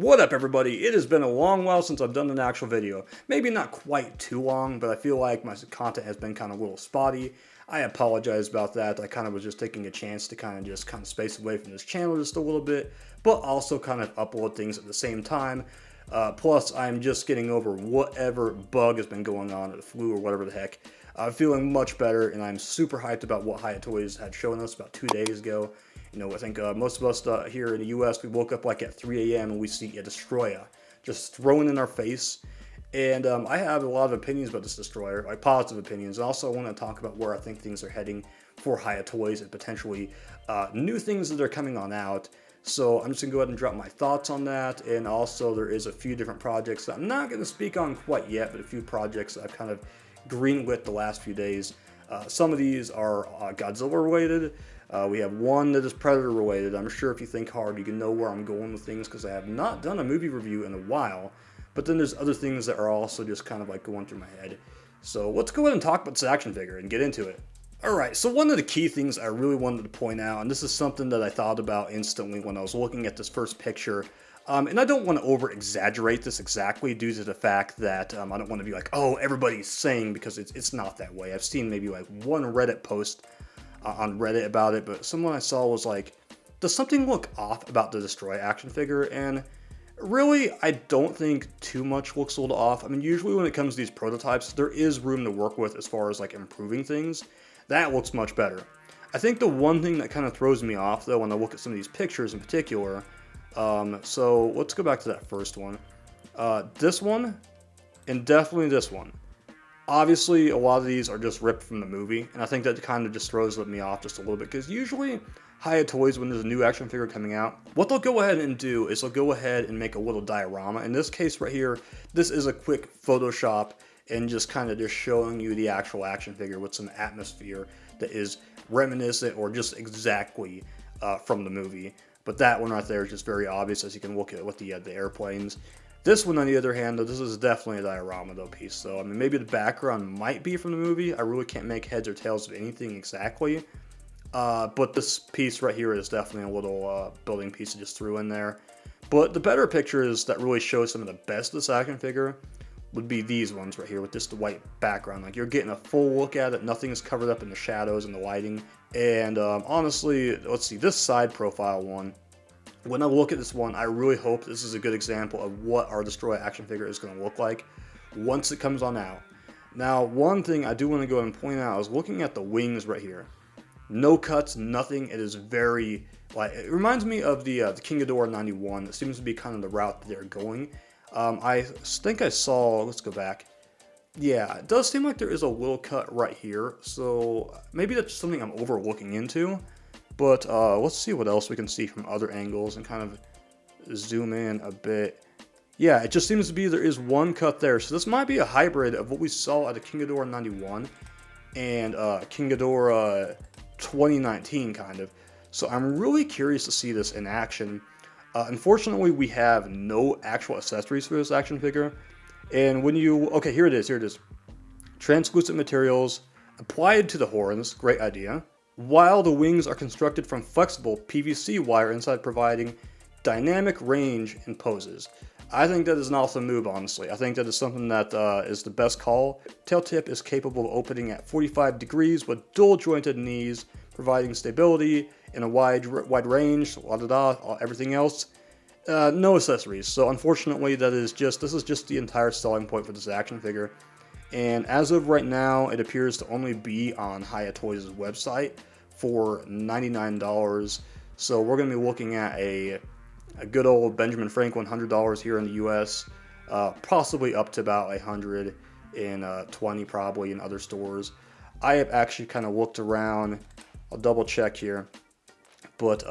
What up, everybody? It has been a long while since I've done an actual video. Maybe not quite too long, but I feel like my content has been kind of a little spotty. I apologize about that. I kind of was just taking a chance to kind of space away from this channel just a little bit, but also kind of upload things at the same time. Plus, I'm just getting over whatever bug has been going on, or the flu, or whatever the heck. I'm feeling much better, and I'm super hyped about what Hiya Toys had shown us about 2 days ago. You know, I think most of us here in the U.S., we woke up like at 3 a.m. and we see a Destoroyah just thrown in our face. And I have a lot of opinions about this Destroyer, like positive opinions. And also, I want to talk about where I think things are heading for Hiya Toys and potentially new things that are coming on out. So I'm just going to go ahead and drop my thoughts on that. And also, there is a few different projects that I'm not going to speak on quite yet, but a few projects that I've kind of greenlit the last few days. Some of these are Godzilla related. We have one that is Predator related. I'm sure if you think hard, you can know where I'm going with things because I have not done a movie review in a while. But then there's other things that are also just kind of like going through my head. So let's go ahead and talk about this action figure and get into it. Alright, so one of the key things I really wanted to point out, and this is something that I thought about instantly when I was looking at this first picture, and I don't want to over-exaggerate this exactly due to the fact that I don't want to be like, oh, everybody's saying, because it's not that way. I've seen maybe like one Reddit post on Reddit about it, but someone I saw was like, does something look off about the Destoroyah action figure? And really, I don't think too much looks a little off. I mean, usually when it comes to these prototypes, there is room to work with as far as like improving things. That looks much better. I think the one thing that kind of throws me off, though, when I look at some of these pictures in particular, so let's go back to that first one. This one, and definitely this one. Obviously, a lot of these are just ripped from the movie, and I think that kind of just throws me off just a little bit, because usually, Hiya Toys, when there's a new action figure coming out, what they'll go ahead and do is they'll go ahead and make a little diorama. In this case right here, this is a quick Photoshop, and just kind of just showing you the actual action figure with some atmosphere that is reminiscent or just exactly from the movie. But that one right there is just very obvious, as you can look at with the airplanes. This one, on the other hand, though, this is definitely a diorama, though, piece. So, I mean, maybe the background might be from the movie. I really can't make heads or tails of anything exactly. But this piece right here is definitely a little building piece I just threw in there. But the better pictures that really show some of the best of this action figure would be these ones right here with just the white background. Like, you're getting a full look at it. Nothing is covered up in the shadows and the lighting. And honestly, let's see, this side profile one, when I look at this one, I really hope this is a good example of what our Destoroyah action figure is going to look like once it comes on out. Now, one thing I do want to go ahead and point out is looking at the wings right here. No cuts, nothing. It is very, like, it reminds me of the King Ghidorah 91. It seems to be kind of the route that they're going. I think I saw, let's go back. Yeah, it does seem like there is a little cut right here. So maybe that's something I'm overlooking into. But let's see what else we can see from other angles and kind of zoom in a bit. Yeah, it just seems to be there is one cut there. So this might be a hybrid of what we saw at the King Ghidorah 91 and King Ghidorah 2019, kind of. So I'm really curious to see this in action. Unfortunately, we have no actual accessories for this action figure. And when you... Okay, here it is. Translucent materials applied to the horns. Great idea. While the wings are constructed from flexible PVC wire inside, providing dynamic range and poses. I think that is an awesome move, honestly. I think that is something that is the best call. Tail tip is capable of opening at 45 degrees with dual jointed knees, providing stability in a wide range, everything else. No accessories. So unfortunately, this is just the entire selling point for this action figure. And as of right now, it appears to only be on Hiya Toys' website for $99. So we're going to be looking at a good old Benjamin Franklin $100 here in the US, possibly up to about $120 probably in other stores. I have actually kind of looked around. I'll double check here, but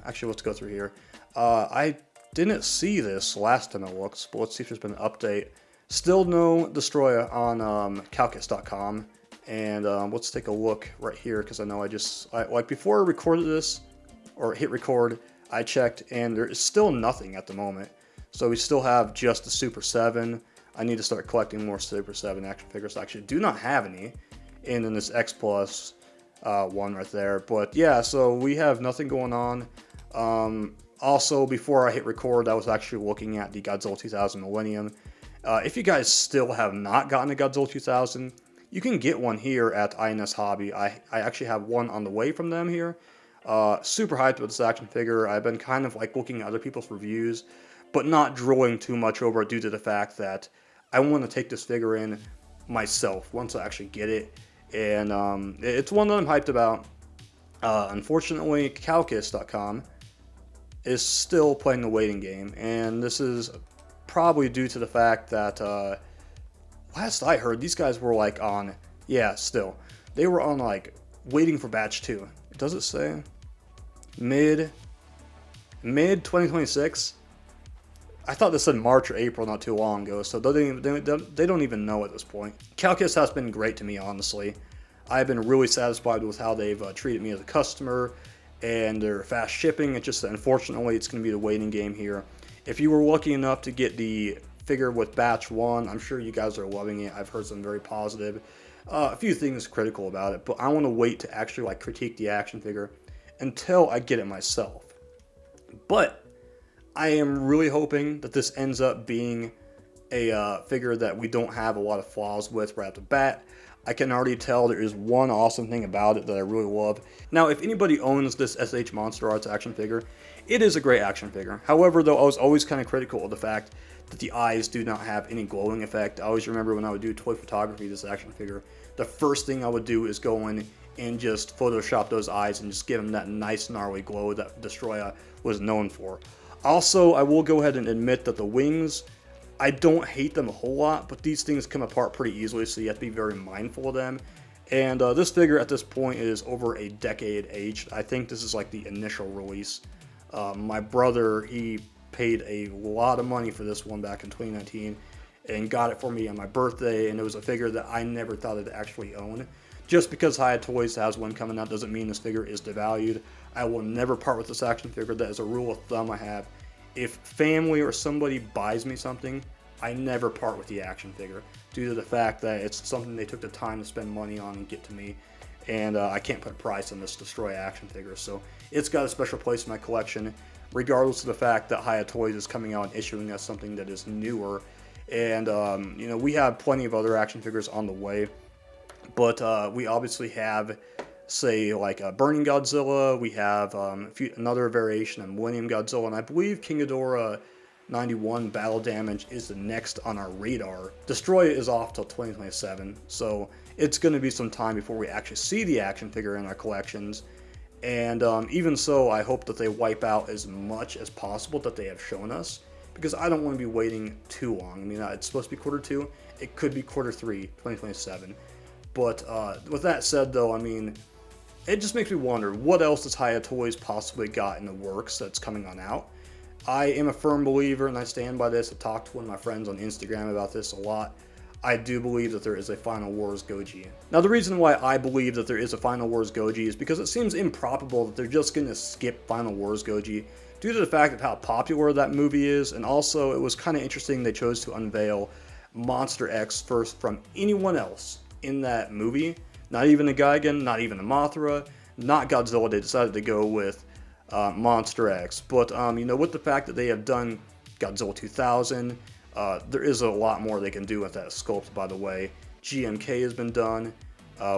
actually let's go through here. I didn't see this last time I looked, but let's see if there's been an update. Still no Destoroyah on Calcus.com, and let's take a look right here, because I know like before I recorded this, or hit record, I checked, and there is still nothing at the moment. So we still have just the Super 7. I need to start collecting more Super 7 action figures. I actually do not have any, and then this X Plus one right there. But yeah, so we have nothing going on. Also, before I hit record, I was actually looking at the Godzilla 2000 Millennium. If you guys still have not gotten a Godzilla 2000, you can get one here at INS Hobby. I actually have one on the way from them here. Super hyped with this action figure. I've been kind of like looking at other people's reviews, but not drilling too much over it due to the fact that I want to take this figure in myself once I actually get it. And it's one that I'm hyped about. Unfortunately, Calcus.com is still playing the waiting game, and this is probably due to the fact that last I heard, these guys were like on, they were on like waiting for batch 2. Does it say mid 2026? I thought this said March or April not too long ago, so they don't even know at this point. Calcus has been great to me, honestly. I've been really satisfied with how they've treated me as a customer, and their fast shipping. It's just that unfortunately it's going to be the waiting game here. If you were lucky enough to get the figure with batch 1, I'm sure you guys are loving it. I've heard some very positive. A few things critical about it, but I want to wait to actually like critique the action figure until I get it myself. But I am really hoping that this ends up being a figure that we don't have a lot of flaws with right off the bat. I can already tell there is one awesome thing about it that I really love. Now, if anybody owns this SH Monster Arts action figure, it is a great action figure. However, though, I was always kind of critical of the fact that the eyes do not have any glowing effect. I always remember when I would do toy photography of this action figure, the first thing I would do is go in and just Photoshop those eyes and just give them that nice gnarly glow that Destoroyah was known for. Also, I will go ahead and admit that the wings, I don't hate them a whole lot, but these things come apart pretty easily, so you have to be very mindful of them. And this figure at this point is over a decade aged. I think this is like the initial release. My brother, he paid a lot of money for this one back in 2019 and got it for me on my birthday, and it was a figure that I never thought I'd actually own. Just because Hiya Toys has one coming out doesn't mean this figure is devalued. I will never part with this action figure. That is a rule of thumb I have. If family or somebody buys me something, I never part with the action figure due to the fact that it's something they took the time to spend money on and get to me. And I can't put a price on this Destoroyah action figure. So it's got a special place in my collection, regardless of the fact that Hiya Toys is coming out and issuing us something that is newer. And, we have plenty of other action figures on the way. But we obviously have, say, like Burning Godzilla. We have another variation of Millennium Godzilla. And I believe King Ghidorah 91 Battle Damage is the next on our radar. Destoroyah is off till 2027. So it's going to be some time before we actually see the action figure in our collections. And even so, I hope that they wipe out as much as possible that they have shown us, because I don't want to be waiting too long. I mean, it's supposed to be Q2. It could be Q3, 2027. But with that said, though, I mean, it just makes me wonder, what else has Hiya Toys possibly got in the works that's coming on out? I am a firm believer, and I stand by this. I've talked to one of my friends on Instagram about this a lot. I do believe that there is a Final Wars Goji. Now, the reason why I believe that there is a Final Wars Goji is because it seems improbable that they're just going to skip Final Wars Goji due to the fact of how popular that movie is, and also it was kind of interesting they chose to unveil Monster X first from anyone else in that movie. Not even the Gigan, not even the Mothra, not Godzilla. They decided to go with Monster X. But, with the fact that they have done Godzilla 2000, there is a lot more they can do with that sculpt, by the way. GMK has been done.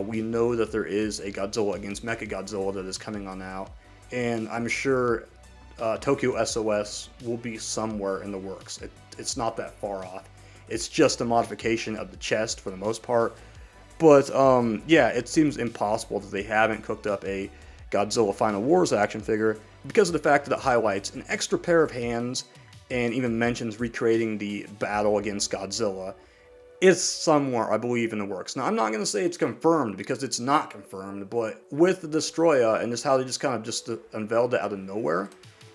We know that there is a Godzilla against Mechagodzilla that is coming on out. And I'm sure Tokyo SOS will be somewhere in the works. It's not that far off. It's just a modification of the chest for the most part. But, it seems impossible that they haven't cooked up a Godzilla Final Wars action figure because of the fact that it highlights an extra pair of hands and even mentions recreating the battle against Godzilla. It's somewhere, I believe, in the works. Now, I'm not going to say it's confirmed because it's not confirmed, but with the Destoroyah and just how they just kind of just unveiled it out of nowhere,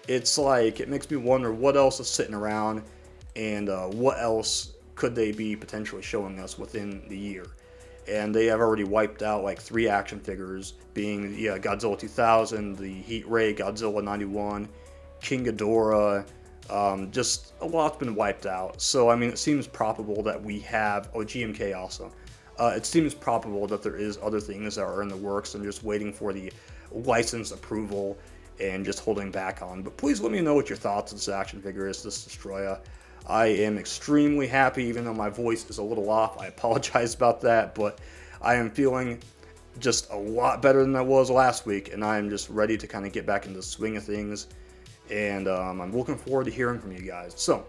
it's like, it makes me wonder what else is sitting around and what else could they be potentially showing us within the year. And they have already wiped out like 3 action figures, being Godzilla 2000, the Heat Ray Godzilla 91, King Ghidorah. Just a lot's been wiped out. So, I mean, it seems probable that we have, GMK also. It seems probable that there is other things that are in the works and just waiting for the license approval and just holding back on. But please let me know what your thoughts on this action figure is, this Destoroyah. I am extremely happy, even though my voice is a little off. I apologize about that, but I am feeling just a lot better than I was last week, and I am just ready to kind of get back into the swing of things. And I'm looking forward to hearing from you guys. So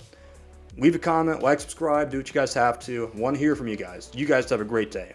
leave a comment, like, subscribe, do what you guys have to. I want to hear from you guys. You guys have a great day.